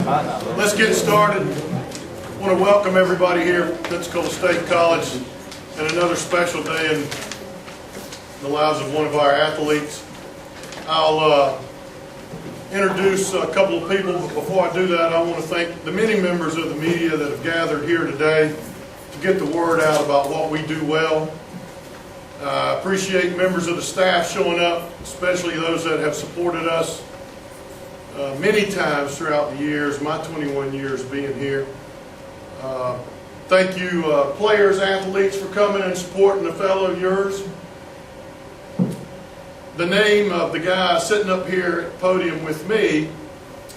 Let's get started. I want to welcome everybody here at Pensacola State College and another special day in the lives of one of our athletes. I'll introduce a couple of people, but before I do that, I want to thank the many members of the media that have gathered here today to get the word out about what we do well. I appreciate members of the staff showing up, especially those that have supported us many times throughout the years, my 21 years being here. Thank you players, athletes, for coming and supporting a fellow of yours. The name of the guy sitting up here at the podium with me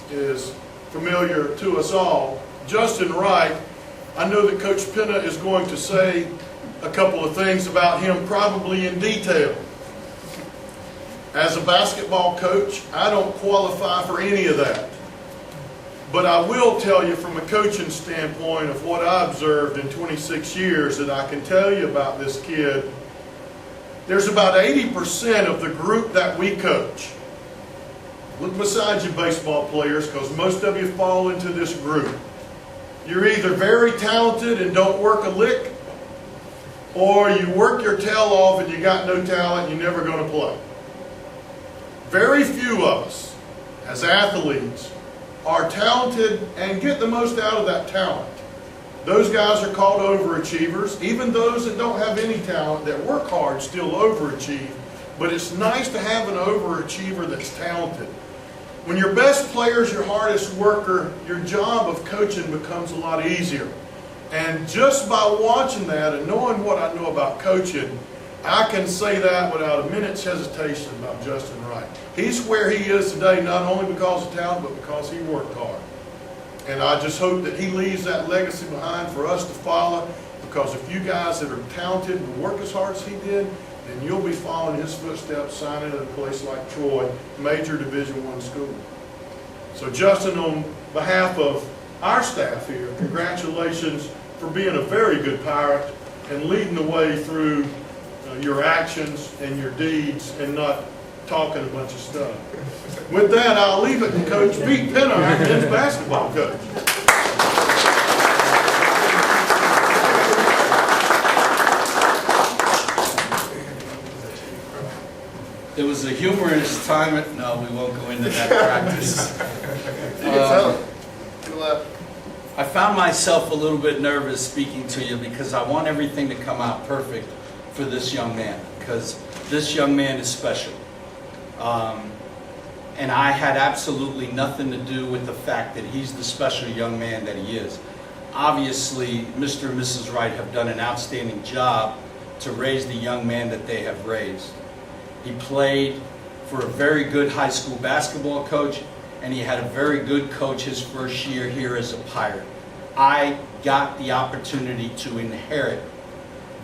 is familiar to us all. Justin Wright. I know that Coach Penna is going to say a couple of things about him, probably in detail. As a basketball coach, I don't qualify for any of that. But I will tell you from a coaching standpoint of what I observed in 26 years that I can tell you about this kid. There's about 80% of the group that we coach. Look beside you, baseball players, because most of you fall into this group. You're either very talented and don't work a lick, or you work your tail off and you got no talent, you're never going to play. Very few of us, as athletes, are talented and get the most out of that talent. Those guys are called overachievers. Even those that don't have any talent, that work hard, still overachieve. But it's nice to have an overachiever that's talented. When your best player is your hardest worker, your job of coaching becomes a lot easier. And just by watching that and knowing what I know about coaching, I can say that without a minute's hesitation about Justin Wright. He's where he is today not only because of talent, but because he worked hard. And I just hope that he leaves that legacy behind for us to follow, because if you guys that are talented and work as hard as he did, then you'll be following his footsteps, signing at a place like Troy, major Division I school. So Justin, on behalf of our staff here, congratulations for being a very good Pirate and leading the way through your actions and your deeds and not talking a bunch of stuff. With that, I'll leave it to Coach Pete Penna, our men's basketball coach. There was a humorous time. No, we won't go into that practice. I found myself a little bit nervous speaking to you because I want everything to come out perfect for this young man, because this young man is special. And I had absolutely nothing to do with the fact that he's the special young man that he is. Obviously, Mr. and Mrs. Wright have done an outstanding job to raise the young man that they have raised. He played for a very good high school basketball coach, and he had a very good coach his first year here as a Pirate. I got the opportunity to inherit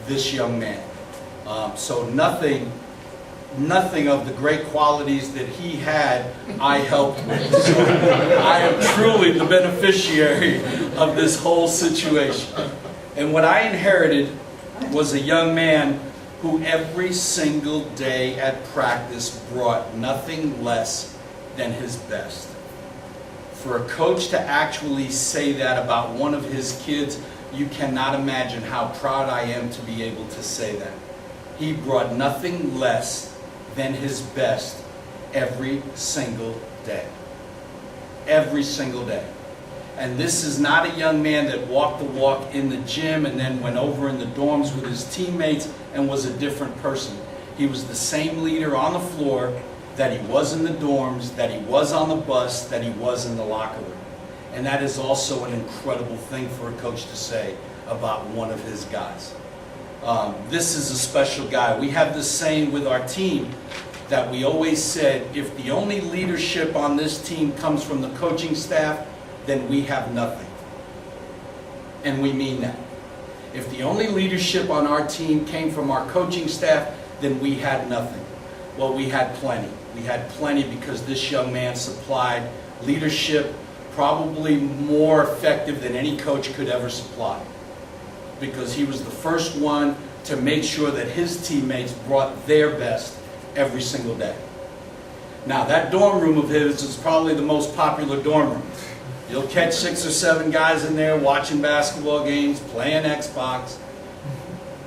this young man. So nothing of the great qualities that he had, I helped with. So I am truly the beneficiary of this whole situation. And what I inherited was a young man who every single day at practice brought nothing less than his best. For a coach to actually say that about one of his kids, you cannot imagine how proud I am to be able to say that. He brought nothing less than his best every single day. Every single day. And this is not a young man that walked the walk in the gym and then went over in the dorms with his teammates and was a different person. He was the same leader on the floor that he was in the dorms, that he was on the bus, that he was in the locker room. And that is also an incredible thing for a coach to say about one of his guys. This is a special guy. We have this saying with our team that we always said, if the only leadership on this team comes from the coaching staff, then we have nothing. And we mean that. If the only leadership on our team came from our coaching staff, then we had nothing. Well, we had plenty. We had plenty because this young man supplied leadership probably more effective than any coach could ever supply. Because he was the first one to make sure that his teammates brought their best every single day. Now, that dorm room of his is probably the most popular dorm room. You'll catch 6 or 7 guys in there watching basketball games, playing Xbox,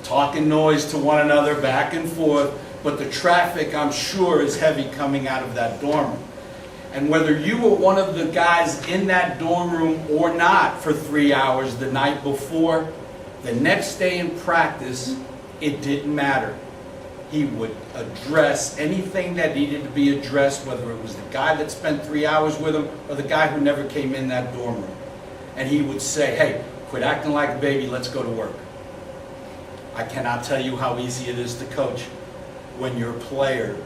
talking noise to one another back and forth, but the traffic, I'm sure, is heavy coming out of that dorm room. And whether you were one of the guys in that dorm room or not for 3 hours the night before, the next day in practice, it didn't matter. He would address anything that needed to be addressed, whether it was the guy that spent 3 hours with him or the guy who never came in that dorm room. And he would say, hey, quit acting like a baby, let's go to work. I cannot tell you how easy it is to coach when your player,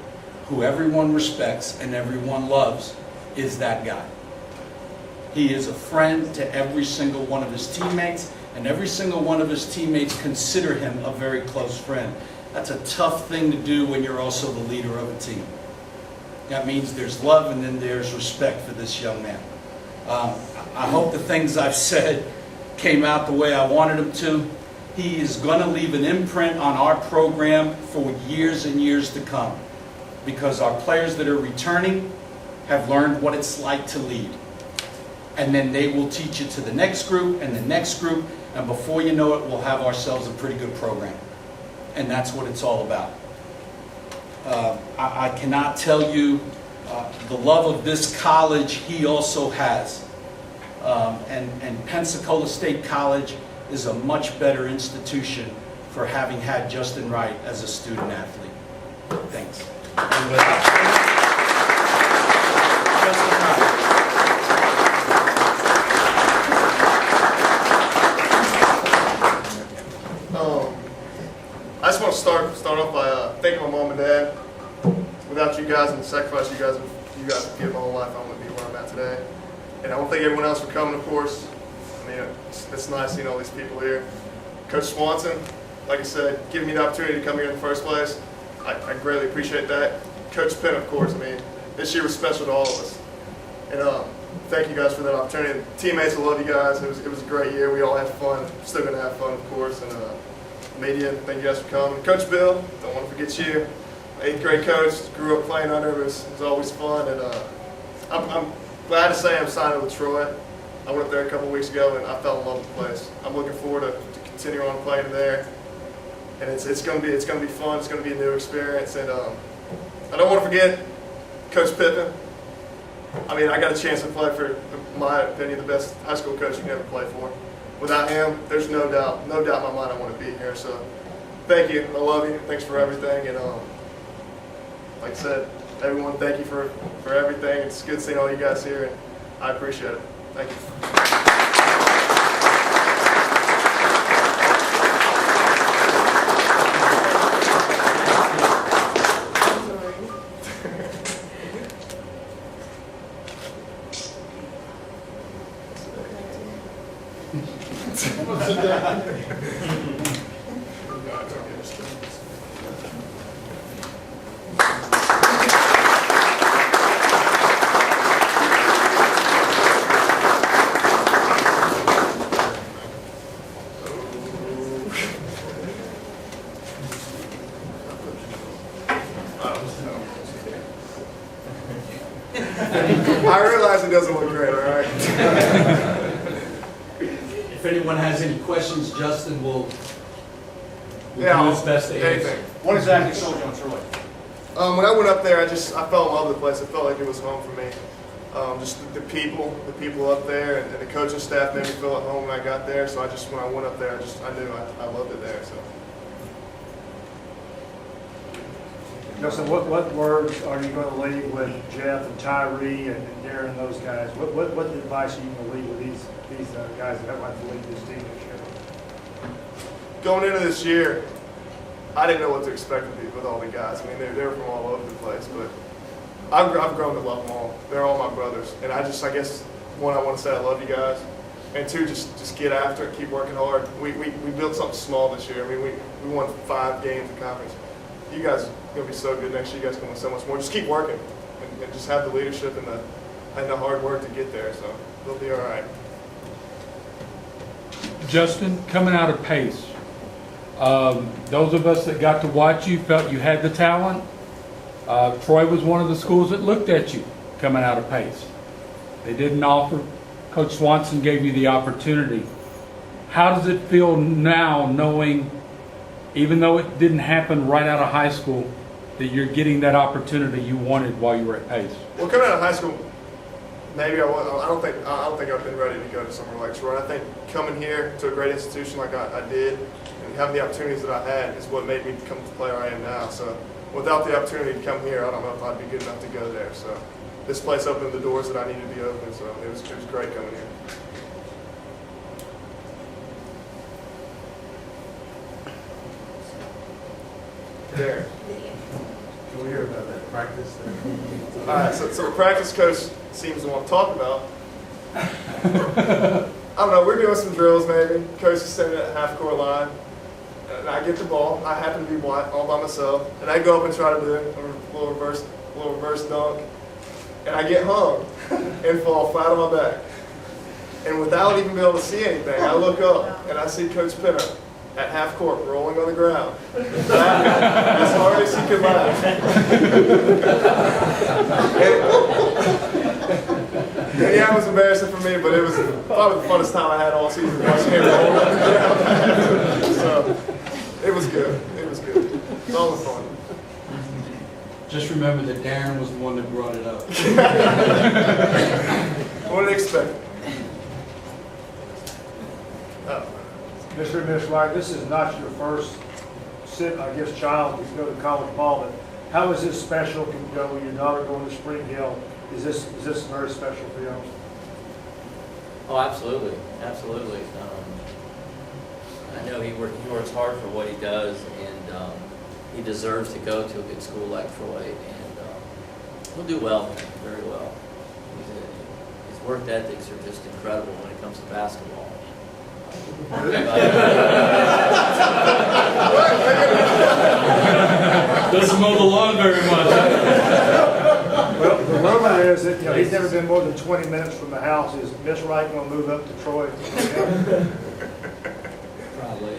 who everyone respects and everyone loves, is that guy. He is a friend to every single one of his teammates, and every single one of his teammates consider him a very close friend. That's a tough thing to do when you're also the leader of a team. That means there's love and then there's respect for this young man. I hope the things I've said came out the way I wanted them to. He is going to leave an imprint on our program for years and years to come, because our players that are returning have learned what it's like to lead. And then they will teach it to the next group and the next group, and before you know it, we'll have ourselves a pretty good program. And that's what it's all about. I cannot tell you the love of this college he also has. And Pensacola State College is a much better institution for having had Justin Wright as a student athlete. Thanks. Justin Wright. I just want to start off by thanking my mom and dad. Without you guys and the sacrifice you guys have given my whole life, I wouldn't be where I'm at today. And I want to thank everyone else for coming, of course. I mean, it's nice seeing all these people here. Coach Swanson, like I said, giving me the opportunity to come here in the first place, I greatly appreciate that. Coach Penn, of course, I mean, this year was special to all of us. And thank you guys for that opportunity. Teammates, I love you guys. It was a great year. We all had fun. Still going to have fun, of course. And media, thank you guys for coming. Coach Bill, don't want to forget you. 8th grade coach, grew up playing under him. It was always fun. And I'm glad to say I'm signed with Troy. I went up there a couple weeks ago and I fell in love with the place. I'm looking forward to continue on playing there. And it's going to be fun. It's going to be a new experience. And I don't want to forget Coach Pippen. I mean, I got a chance to play for, in my opinion, the best high school coach you can ever play for. Without him, there's no doubt in my mind I want to be here. So thank you. I love you. Thanks for everything. And like I said, everyone, thank you for everything. It's good seeing all you guys here, and I appreciate it. Thank you. I realize it doesn't look great, all right? If anyone has any questions, Justin will do his best to answer. Anything. What exactly sold you on Troy? When I went up there, I fell in love with the place. I felt like it was home for me. Just the people up there, and the coaching staff made me feel at home when I got there. So when I went up there, I knew I loved it there. So. Justin, what words are you going to leave with Jeff and Tyree and Darren and those guys? What advice are you going to leave with these guys that have to lead this team this year? Going into this year, I didn't know what to expect with all the guys. I mean, they were from all over the place, but I've grown to love them all. They're all my brothers, and I guess one, I want to say I love you guys, and two, just get after it, keep working hard. We built something small this year. I mean, we won 5 games in conference. You guys are going to be so good next year. You guys can win so much more. Just keep working and just have the leadership and the hard work to get there. So they'll be all right. Justin, coming out of Pace, those of us that got to watch you felt you had the talent. Troy was one of the schools that looked at you coming out of Pace. They didn't offer Coach Swanson gave you the opportunity. How does it feel now knowing, even though it didn't happen right out of high school, that you're getting that opportunity you wanted while you were at Pace? Well, coming out of high school, maybe I was. I don't think I've been ready to go to somewhere like Troy. I think coming here to a great institution like I did, and having the opportunities that I had, is what made me become the player I am now. So, without the opportunity to come here, I don't know if I'd be good enough to go there. So, this place opened the doors that I needed to be open. So, it was great coming here. There. Can we hear about that practice? All right, so the practice coach seems to want to talk about. I don't know, we're doing some drills maybe. Coach is standing at the half-court line, and I get the ball. I happen to be white, all by myself, and I go up and try to do a little reverse dunk, and I get hung and fall flat on my back. And without even being able to see anything, I look up and I see Coach Pinner at half court, rolling on the ground, laughing as hard as he could laugh. And yeah, it was embarrassing for me, but it was probably the funnest time I had all season watching him roll on the ground. So it was good. It was good. It was all the fun. Just remember that Darren was the one that brought it up. What did they expect? Mr. and Ms. Wright, this is not your first child to go to college ball, but how is this special can go with your daughter going to Spring Hill? Is this very special for you? Oh, absolutely, absolutely. I know he works hard for what he does, and he deserves to go to a good school like Troy, and he'll do well, very well. His work ethics are just incredible when it comes to basketball. Doesn't mow the lawn very much. Well, the rumor is that he's never been more than 20 minutes from the house. Is Miss Wright going to move up to Troy? Probably.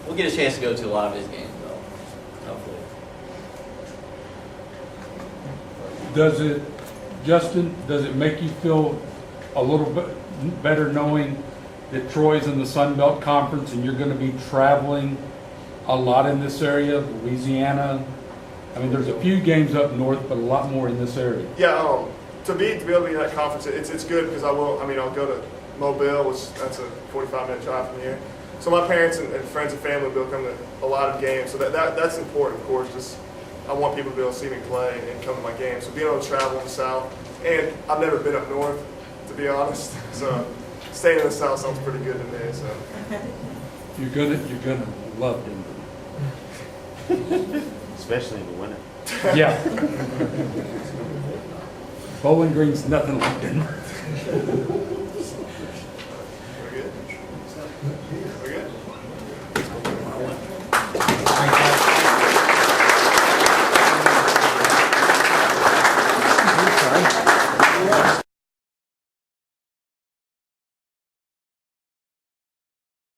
We'll get a chance to go to a lot of his games, though, hopefully. Justin, does it make you feel a little bit better knowing that Troy's in the Sun Belt Conference and you're going to be traveling a lot in this area, Louisiana? I mean, there's a few games up north, but a lot more in this area. Yeah, to be able to be in that conference, it's good because I'll go to Mobile, which that's a 45-minute drive from here. So my parents and friends and family will come to a lot of games. So that's important, of course. Just I want people to be able to see me play and come to my games. So being able to travel in the South, and I've never been up north, to be honest. So staying in the South sounds pretty good to me. So You're gonna love Denver. Especially in the winter. Yeah. Bowling Green's nothing like Denver.